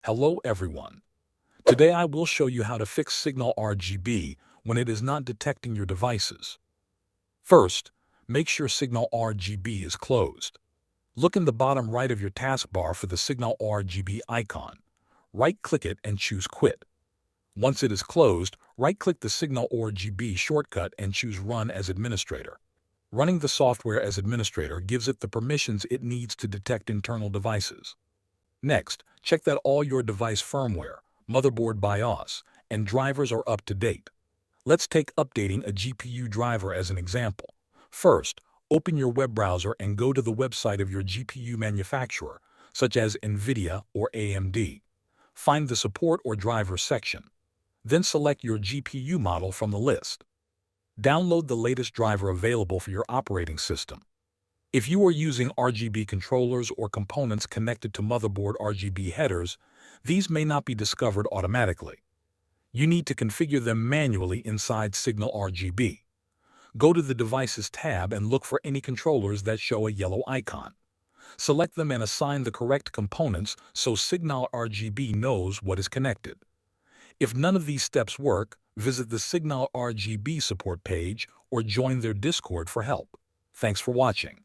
Hello everyone. Today I will show you how to fix SignalRGB when it is not detecting your devices. First, make sure SignalRGB is closed. Look in the bottom right of your taskbar for the SignalRGB icon. Right-click it and choose Quit. Once it is closed, right-click the SignalRGB shortcut and choose Run as Administrator. Running the software as administrator gives it the permissions it needs to detect internal devices. Next, check that all your device firmware, motherboard BIOS, and drivers are up to date. Let's take updating a GPU driver as an example. First, open your web browser and go to the website of your GPU manufacturer, such as NVIDIA or AMD. Find the Support or Driver section. Then select your GPU model from the list. Download the latest driver available for your operating system. If you are using RGB controllers or components connected to motherboard RGB headers, these may not be discovered automatically. You need to configure them manually inside SignalRGB. Go to the Devices tab and look for any controllers that show a yellow icon. Select them and assign the correct components so SignalRGB knows what is connected. If none of these steps work, visit the SignalRGB support page or join their Discord for help. Thanks for watching.